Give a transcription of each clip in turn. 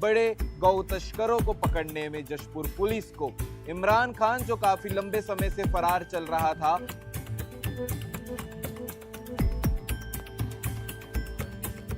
बड़े गौ तस्करों को पकड़ने में जशपुर पुलिस को। इमरान खान जो काफी लंबे समय से फरार चल रहा था,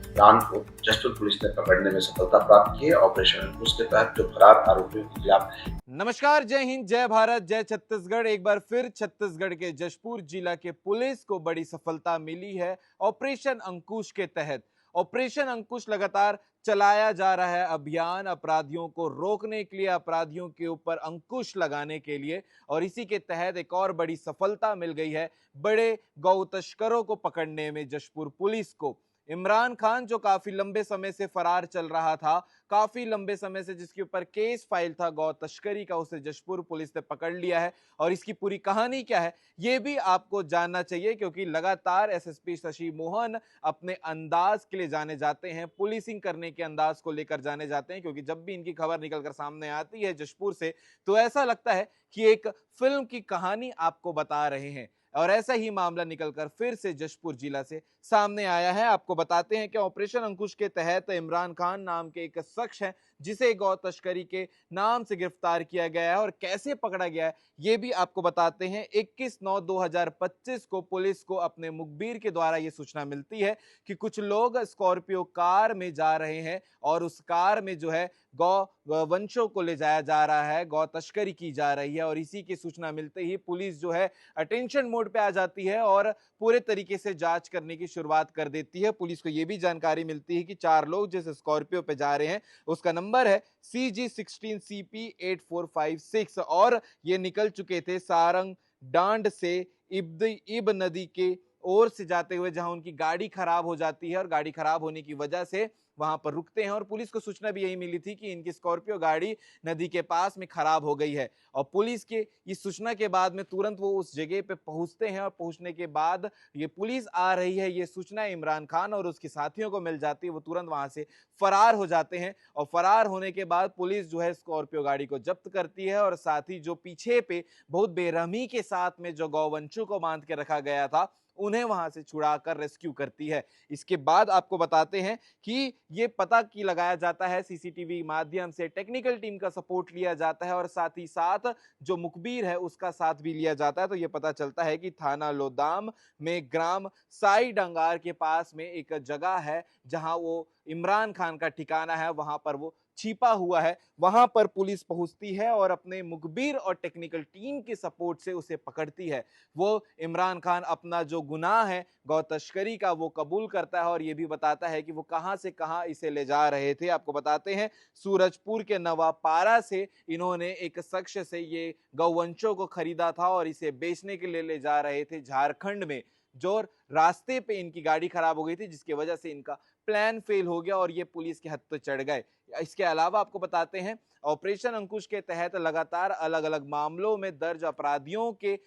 इमरान को जशपुर पुलिस ने पकड़ने में सफलता प्राप्त की है। ऑपरेशन अंकुश के तहत जो फरार आरोपियों के खिलाफ। नमस्कार, जय हिंद, जय भारत, जय छत्तीसगढ़। एक बार फिर छत्तीसगढ़ के जशपुर जिला के पुलिस को बड़ी सफलता मिली है ऑपरेशन अंकुश के तहत। ऑपरेशन अंकुश लगातार चलाया जा रहा है अभियान अपराधियों को रोकने के लिए, अपराधियों के ऊपर अंकुश लगाने के लिए, और इसी के तहत एक और बड़ी सफलता मिल गई है बड़े गौ तस्करों को पकड़ने में जशपुर पुलिस को। इमरान खान जो काफी लंबे समय से फरार चल रहा था, काफी लंबे समय से जिसके ऊपर केस फाइल था गौ तस्करी का, उसे जशपुर पुलिस ने पकड़ लिया है। और इसकी पूरी कहानी क्या है ये भी आपको जानना चाहिए, क्योंकि लगातार एसएसपी शशि मोहन अपने अंदाज के लिए जाने जाते हैं, पुलिसिंग करने के अंदाज को लेकर जाने जाते हैं, क्योंकि जब भी इनकी खबर निकलकर सामने आती है जशपुर से तो ऐसा लगता है कि एक फिल्म की कहानी आपको बता रहे हैं। और ऐसा ही मामला निकलकर फिर से जशपुर जिला से सामने आया है। आपको बताते हैं कि ऑपरेशन अंकुश के तहत इमरान खान नाम के एक शख्स है जिसे गौ तस्करी के नाम से गिरफ्तार किया गया है, और कैसे पकड़ा गया है ये भी आपको बताते हैं। 21/9/2025 को पुलिस को अपने मुखबिर के द्वारा ये सूचना मिलती है कि कुछ लोग स्कॉर्पियो कार में जा रहे हैं और उस कार में जो है गौ वंशों को ले जाया जा रहा है, गौ तस्करी की जा रही है। और इसी की सूचना मिलते ही पुलिस जो है अटेंशन मोड पे आ जाती है और पूरे तरीके से जांच करने की शुरुआत कर देती है। पुलिस को यह भी जानकारी मिलती है कि 4 लोग जिस स्कॉर्पियो पे जा रहे हैं उसका नंबर है CG16CP8456 और ये निकल चुके थे सारंग डांड से इब नदी के ओर से जाते हुए, जहां उनकी गाड़ी खराब हो जाती है और गाड़ी खराब होने की वजह से वहां पर रुकते हैं। और पुलिस को सूचना भी यही मिली थी कि इनकी स्कॉर्पियो गाड़ी नदी के पास में खराब हो गई है। और पुलिस के इस सूचना के बाद में तुरंत वो उस जगह पे पहुंचते हैं, और पहुंचने के बाद ये पुलिस आ रही है ये सूचना इमरान खान और उसके साथियों को मिल जाती है। वो तुरंत वहां से फरार हो जाते हैं, और फरार होने के बाद पुलिस जो है स्कॉर्पियो गाड़ी को जब्त करती है, और साथ ही जो पीछे पे बहुत बेरहमी के साथ में जो गौवंशों को बांध के रखा गया था उन्हें वहां से छुड़ाकर रेस्क्यू करती है। इसके बाद आपको बताते हैं कि ये पता की लगाया जाता है सीसीटीवी माध्यम से, टेक्निकल टीम का सपोर्ट लिया जाता है, और साथ ही साथ जो मुखबिर है उसका साथ भी लिया जाता है। तो ये पता चलता है कि थाना लोदाम में ग्राम साई डंगार के पास में एक जगह है जहां वो इमरान खान का ठिकाना है, वहां पर वो छिपा हुआ है। वहां पर पुलिस पहुंचती है और अपने मुखबिर और टेक्निकल टीम के सपोर्ट से उसे पकड़ती है। वो इमरान खान अपना जो गुनाह है गौ तस्करी का वो कबूल करता है, और ये भी बताता है कि वो कहां से कहां इसे ले जा रहे थे। आपको बताते हैं सूरजपुर के नवापारा से इन्होंने एक शख्स से ये गौवंशों को खरीदा था और इसे बेचने के लिए ले जा रहे थे झारखंड में। जो रास्ते पे इनकी गाड़ी खराब हो गई थी जिसकी वजह से इनका प्लान फेल हो गया और ये पुलिस के हाथ तो चढ़ गए। इसके अलावा आपको बताते हैं ऑपरेशन अंकुश के तहत लगातार अलग अलग मामलों में दर्ज अपराधियों के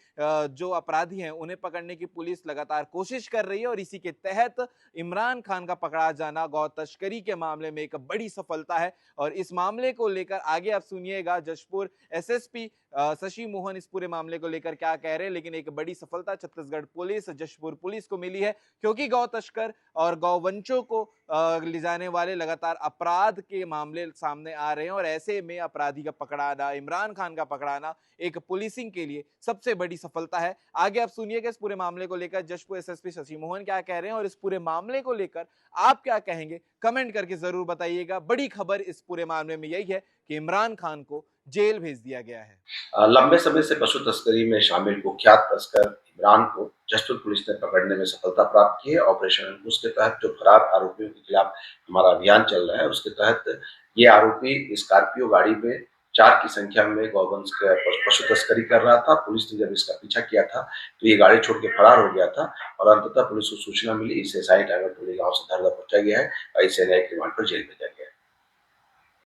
जो अपराधी हैं उन्हें पकड़ने की पुलिस लगातार कोशिश कर रही है, और इसी के तहत इमरान खान का पकड़ा जाना गौ तस्करी के मामले में एक बड़ी सफलता है। और इस मामले को लेकर आगे आप सुनिएगा जशपुर एसएसपी शशि मोहन इस पूरे मामले को लेकर क्या कह रहे हैं। लेकिन एक बड़ी सफलता छत्तीसगढ़ पुलिस, जशपुर पुलिस को मिली है, क्योंकि गौ तस्कर और गौवंशों को ले जाने वाले लगातार अपराध के मामले सामने आ रहे हैं, और ऐसे में अपराधी का पकड़ाना, इमरान खान का पकड़ाना एक पुलिसिंग के लिए सबसे बड़ी सफलता है। आगे आप सुनिएगा इस पूरे मामले को लेकर जशपुर एसएसपी शशि मोहन क्या कह रहे हैं, और इस पूरे मामले को लेकर आप क्या कहेंगे कमेंट करके जरूर बताइएगा। बड़ी खबर इस पूरे मामले में यही है कि इमरान खान को जेल भेज दिया गया है। लंबे समय से पशु तस्करी में शामिल कुख्यात तस्कर इमरान को जशपुर पुलिस ने पकड़ने में सफलता प्राप्त की है। ऑपरेशन अंकुश के तहत जो फरार आरोपियों के खिलाफ हमारा अभियान चल रहा है उसके तहत ये आरोपी स्कॉर्पियो गाड़ी में 4 की संख्या में गौवंश का पशु तस्करी कर रहा था। पुलिस ने जब इसका पीछा किया था तो ये गाड़ी छोड़ के फरार हो गया था, और अंततः पुलिस को सूचना मिली, इसे SI टाइगर टोली गाँव से धरदा पहुंचा गया है और इसे न्यायिक रिमांड पर जेल भेजा गया है।